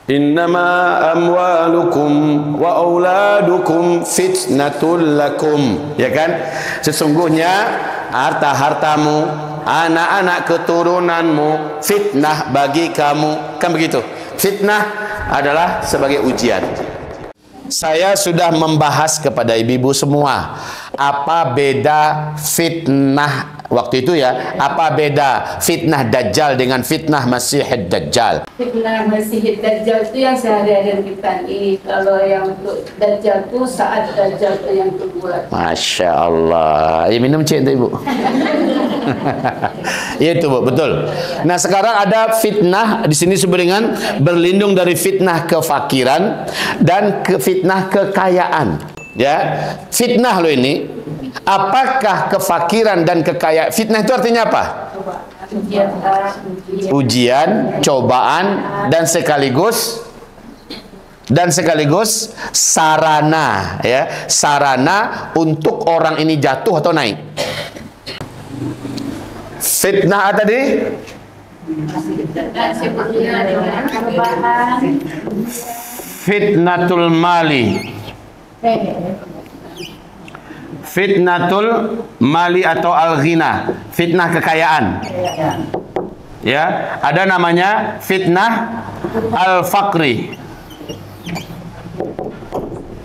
Innama amwalukum wa auladukum fitnatul lakum. Ya kan? Sesungguhnya harta-hartamu, anak-anak keturunanmu fitnah bagi kamu. Kan begitu? Fitnah adalah sebagai ujian. Saya sudah membahas kepada ibu-ibu semua, apa beda fitnah waktu itu ya, apa beda fitnah Dajjal dengan fitnah Masihid Dajjal. Fitnah Masihid Dajjal itu yang sehari-hari kita ini. Kalau yang untuk Dajjal itu saat Dajjal itu yang kedua. Masya Allah. Minum cik itu ibu. Itu bu, betul. Nah sekarang ada fitnah di sini seberingan berlindung dari fitnah kefakiran dan ke fitnah kekayaan. Ya, fitnah lo ini, apakah kefakiran dan kekayaan? Fitnah itu artinya apa? Ujian, cobaan, dan sekaligus sarana, ya, sarana untuk orang ini jatuh atau naik. Fitnah tadi fitnatul mali, fitnatul mali atau al-ghina, fitnah kekayaan. Ya, ada namanya fitnah al-faqri.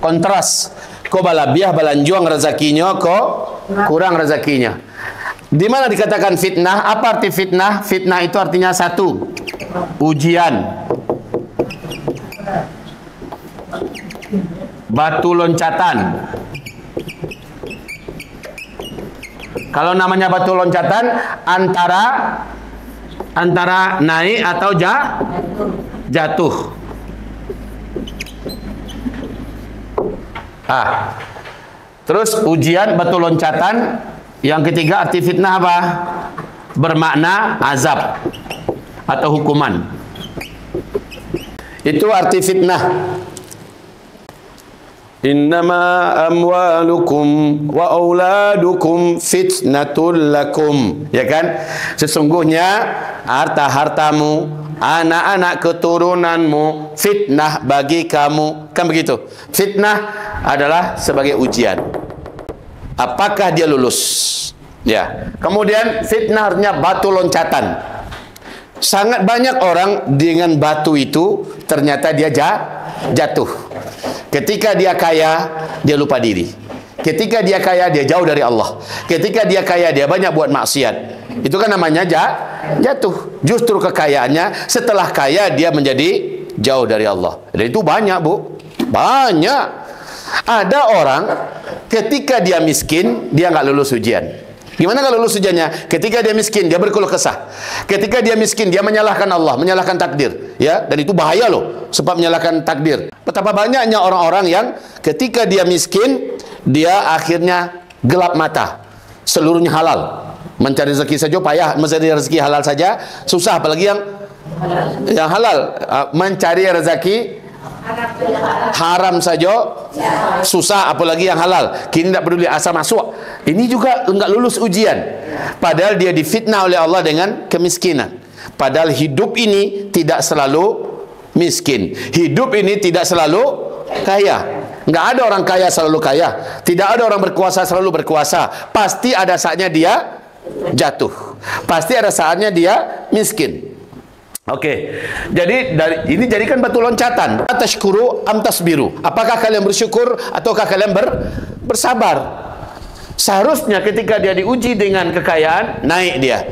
Kontras, ko balabiah balanjuang rezekinya, ko kurang rezekinya. Di mana dikatakan fitnah? Apa arti fitnah? Fitnah itu artinya satu, ujian, batu loncatan. Kalau namanya batu loncatan antara naik atau jatuh. Terus ujian, batu loncatan. Yang ketiga arti fitnah apa? Bermakna azab atau hukuman. Itu arti fitnah. Innama amwalukum wa auladukum fitnatul lakum. Ya kan? Sesungguhnya harta-hartamu, anak-anak keturunanmu fitnah bagi kamu. Kan begitu? Fitnah adalah sebagai ujian. Apakah dia lulus? Ya. Kemudian fitnah artinya batu loncatan. Sangat banyak orang dengan batu itu ternyata dia jatuh. Ketika dia kaya, dia lupa diri. Ketika dia kaya, dia jauh dari Allah. Ketika dia kaya, dia banyak buat maksiat. Itu kan namanya jatuh. Justru kekayaannya setelah kaya dia menjadi jauh dari Allah. Dan itu banyak, Bu. Banyak. Ada orang ketika dia miskin, dia nggak lulus ujian. Gimana kalau lulus ujiannya? Ketika dia miskin, dia berkeluh kesah. Ketika dia miskin, dia menyalahkan Allah, menyalahkan takdir. Ya, dan itu bahaya loh, sebab menyalahkan takdir. Betapa banyaknya orang-orang yang ketika dia miskin, dia akhirnya gelap mata. Seluruhnya halal. Mencari rezeki saja payah, mencari rezeki halal saja susah, apalagi yang halal. Mencari rezeki haram saja susah, apalagi yang halal. Kini tidak peduli asal masuk. Ini juga enggak lulus ujian. Padahal dia difitnah oleh Allah dengan kemiskinan. Padahal hidup ini tidak selalu miskin. Hidup ini tidak selalu kaya. Enggak ada orang kaya selalu kaya. Tidak ada orang berkuasa selalu berkuasa. Pasti ada saatnya dia jatuh. Pasti ada saatnya dia miskin. Oke, jadi ini jadikan batu loncatan. Atashkuru am tasbiru. Apakah kalian bersyukur ataukah kalian bersabar? Seharusnya ketika dia diuji dengan kekayaan, naik dia.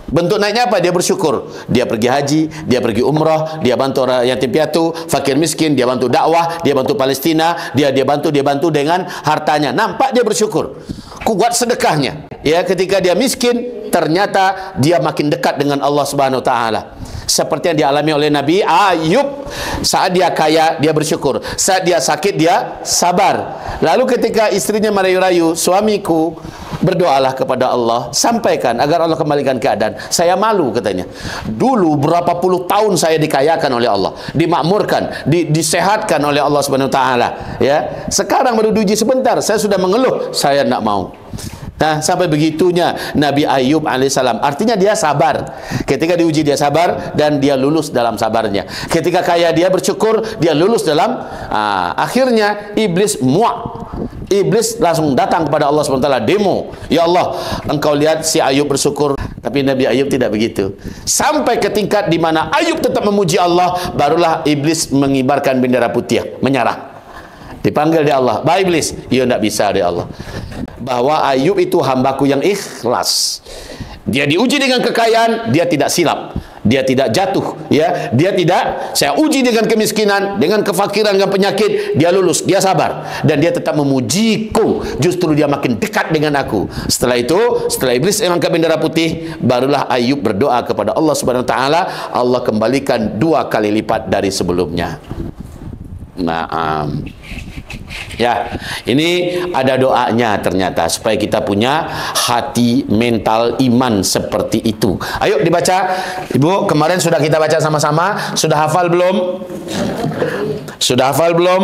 Bentuk naiknya apa? Dia bersyukur. Dia pergi haji, dia pergi umrah, dia bantu orang yatim piatu, fakir miskin, dia bantu dakwah, dia bantu Palestina, dia bantu dengan hartanya. Nampak dia bersyukur. Kuat sedekahnya. Ya, ketika dia miskin, ternyata dia makin dekat dengan Allah Subhanahu wa taala. Seperti yang dialami oleh Nabi Ayub. Saat dia kaya, dia bersyukur. Saat dia sakit, dia sabar. Lalu ketika istrinya merayu-rayu, suamiku, berdoalah kepada Allah, sampaikan agar Allah kembalikan keadaan. Saya malu, katanya. Dulu berapa puluh tahun saya dikayakan oleh Allah, dimakmurkan, disehatkan oleh Allah Subhanahu wa taala. Ya. Sekarang baru diuji sebentar, saya sudah mengeluh, saya tidak mau. Nah, sampai begitunya Nabi Ayub alaihissalam. Artinya dia sabar. Ketika diuji dia sabar dan dia lulus dalam sabarnya. Ketika kaya dia bersyukur, dia lulus dalam akhirnya iblis muak. Iblis langsung datang kepada Allah SWT, demo, ya Allah, engkau lihat si Ayub bersyukur. Tapi Nabi Ayub tidak begitu. Sampai ke tingkat di mana Ayub tetap memuji Allah, barulah iblis mengibarkan bendera putih, menyerah. Dipanggil dia Allah, "Bah iblis." "Ya, tidak bisa dia Allah." Bahwa Ayub itu hambaku yang ikhlas. Dia diuji dengan kekayaan, dia tidak silap. Dia tidak jatuh, ya. Dia tidak, saya uji dengan kemiskinan, dengan kefakiran, dengan penyakit, dia lulus, dia sabar dan dia tetap memujiku. Justru dia makin dekat dengan aku. Setelah itu, setelah iblis mengangkat bendera putih, barulah Ayub berdoa kepada Allah Subhanahu wa taala, Allah kembalikan 2 kali lipat dari sebelumnya. Naam. Ya, ini ada doanya ternyata supaya kita punya hati mental iman seperti itu. Ayo dibaca. Ibu, kemarin sudah kita baca sama-sama. Sudah hafal belum? Sudah hafal belum?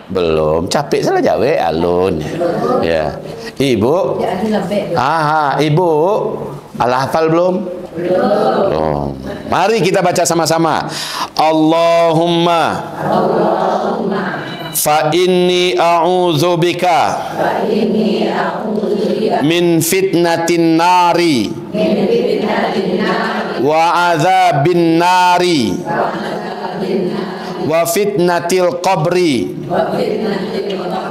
Belum. Capek salah jawe alun. Ya. Ibu. Ibu. Alah hafal belum? Belum. Mari kita baca sama-sama. Allahumma fa inni a'udzubika min fitnatin nari wa adzabin nari wa fitnatil qabri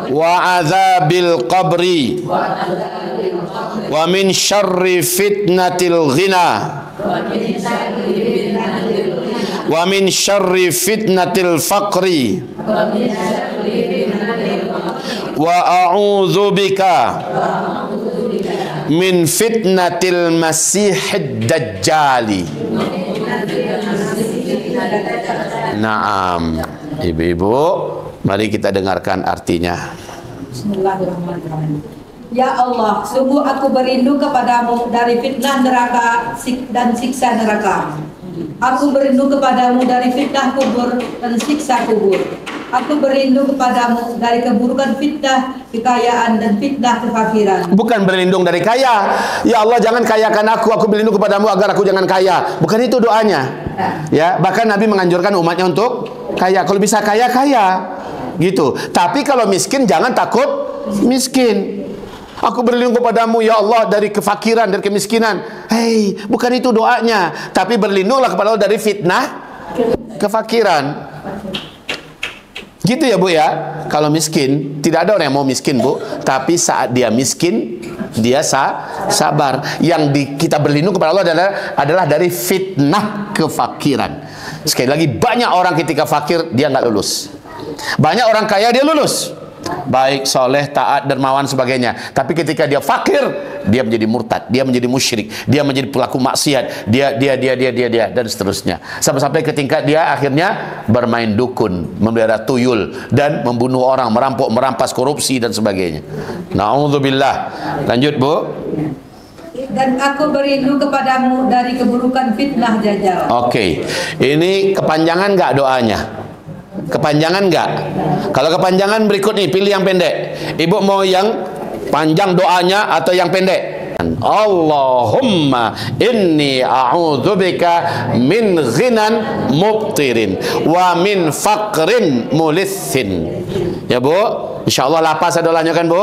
wa adzabil qabri wa min syarri fitnatil ghina wa min syarri fitnatil faqri wa a'udzu bika min fitnatil masihid dajjali. Naam. Ibu-ibu, mari kita dengarkan artinya. Bismillahirrahmanirrahim. Ya Allah, sungguh aku berlindung kepadamu dari fitnah neraka dan siksa neraka. Aku berlindung kepadamu dari fitnah kubur dan siksa kubur. Aku berlindung kepadamu dari keburukan fitnah kekayaan dan fitnah kefakiran. Bukan berlindung dari kaya. Ya Allah, jangan kayakan aku berlindung kepadamu agar aku jangan kaya. Bukan itu doanya. Ya, bahkan Nabi menganjurkan umatnya untuk kaya. Kalau bisa kaya, kaya. Gitu. Tapi kalau miskin, jangan takut miskin. Aku berlindung kepadamu ya Allah dari kefakiran, dari kemiskinan. Hei, bukan itu doanya. Tapi berlindunglah kepada Allah dari fitnah kefakiran. Gitu ya Bu ya. Kalau miskin, tidak ada orang yang mau miskin Bu. Tapi saat dia miskin, dia sabar. Yang kita berlindung kepada Allah adalah dari fitnah kefakiran. Sekali lagi, banyak orang ketika fakir dia nggak lulus. Banyak orang kaya dia lulus, baik, soleh, taat, dermawan sebagainya. Tapi ketika dia fakir, dia menjadi murtad, dia menjadi musyrik, dia menjadi pelaku maksiat, dia dan seterusnya. Sampai-sampai ke tingkat dia akhirnya bermain dukun, memelihara tuyul dan membunuh orang, merampok, merampas, korupsi dan sebagainya. Na'udzubillah. Lanjut Bu. Dan aku berlindung kepadamu dari keburukan fitnah dajjal. Oke. Ini kepanjangan nggak doanya? Kepanjangan nggak? Kalau kepanjangan berikut nih, pilih yang pendek. Ibu mau yang panjang doanya atau yang pendek? Allahumma inni a'udzubika min ghinan mubtirin wa min faqrin mulithin. Ya Bu, insyaallah lapas adolahnya kan Bu?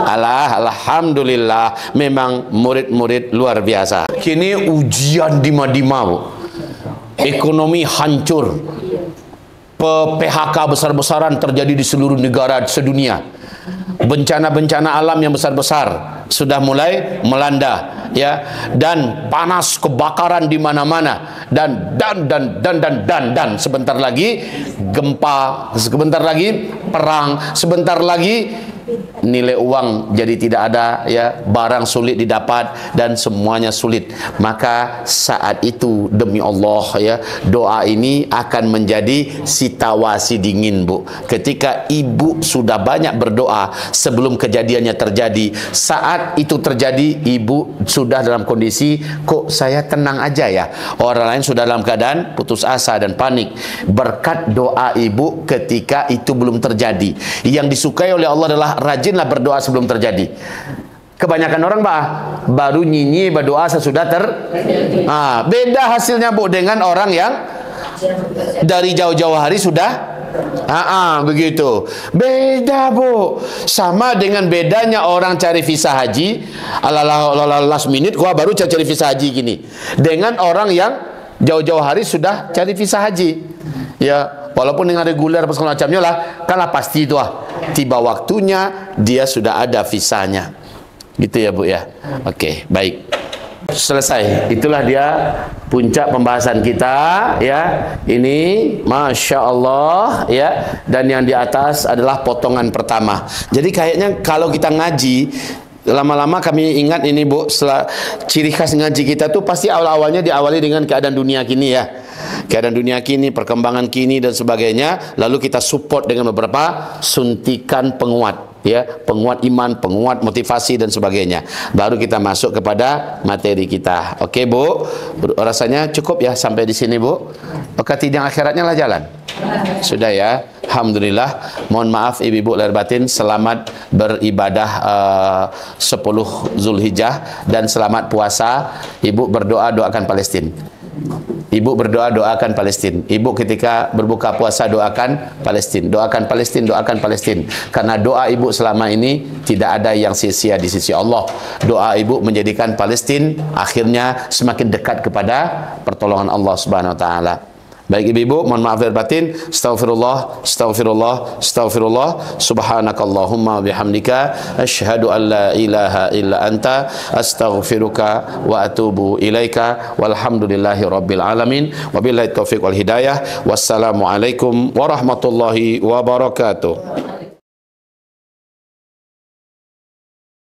Alhamdulillah, memang murid-murid luar biasa. Kini ujian dima-dima Bu. Ekonomi hancur. PHK besar-besaran terjadi di seluruh negara sedunia. Bencana-bencana alam yang besar-besar sudah mulai melanda, ya, dan panas, kebakaran di mana-mana, dan sebentar lagi gempa, sebentar lagi perang, sebentar lagi nilai uang jadi tidak ada, ya, barang sulit didapat dan semuanya sulit. Maka saat itu demi Allah, ya, doa ini akan menjadi sitawasi dingin Bu. Ketika ibu sudah banyak berdoa sebelum kejadiannya terjadi, saat itu terjadi ibu sudah dalam kondisi, kok saya tenang aja ya, orang lain sudah dalam keadaan putus asa dan panik. Berkat doa ibu ketika itu belum terjadi. Yang disukai oleh Allah adalah rajinlah berdoa sebelum terjadi. Kebanyakan orang baru nyinyi berdoa sesudah beda hasilnya Bu dengan orang yang dari jauh-jauh hari sudah begitu. Beda Bu. Sama dengan bedanya orang cari visa haji ala last minute gua baru cari visa haji gini, dengan orang yang jauh-jauh hari sudah cari visa haji. Ya, walaupun dengan reguler apa segala macamnya lah, kalah pasti itu tiba waktunya dia sudah ada visanya. Gitu ya Bu ya. Oke, baik. Selesai. Itulah dia puncak pembahasan kita ya. Ini Masya Allah ya. Dan yang di atas adalah potongan pertama. Jadi kayaknya kalau kita ngaji lama-lama kami ingat ini Bu, ciri khas ngaji kita tuh pasti awal-awalnya diawali dengan keadaan dunia kini ya. Keadaan dunia kini, perkembangan kini dan sebagainya. Lalu kita support dengan beberapa suntikan penguat ya, penguat iman, penguat motivasi dan sebagainya. Baru kita masuk kepada materi kita. Oke Bu, rasanya cukup ya sampai di sini Bu. Maka tidang akhiratnya lah jalan. Sudah ya. Alhamdulillah. Mohon maaf ibu-ibu lahir batin, selamat beribadah 10 Zulhijjah dan selamat puasa. Ibu berdoa doakan Palestina. Ibu berdoa doakan Palestina. Ibu ketika berbuka puasa doakan Palestina. Doakan Palestina, doakan Palestina. Karena doa ibu selama ini tidak ada yang sia-sia di sisi Allah. Doa ibu menjadikan Palestina akhirnya semakin dekat kepada pertolongan Allah Subhanahu wa taala. Baik ibu-ibu, mohon maaf lahir batin. Astaghfirullah, astaghfirullah, astaghfirullah. Subhanakallahumma bihamdika asyhadu an la ilaha illa anta astaghfiruka wa atubu ilaika. Walhamdulillahi rabbil alamin. Wabillahi taufiq wal hidayah. Wassalamualaikum warahmatullahi wabarakatuh.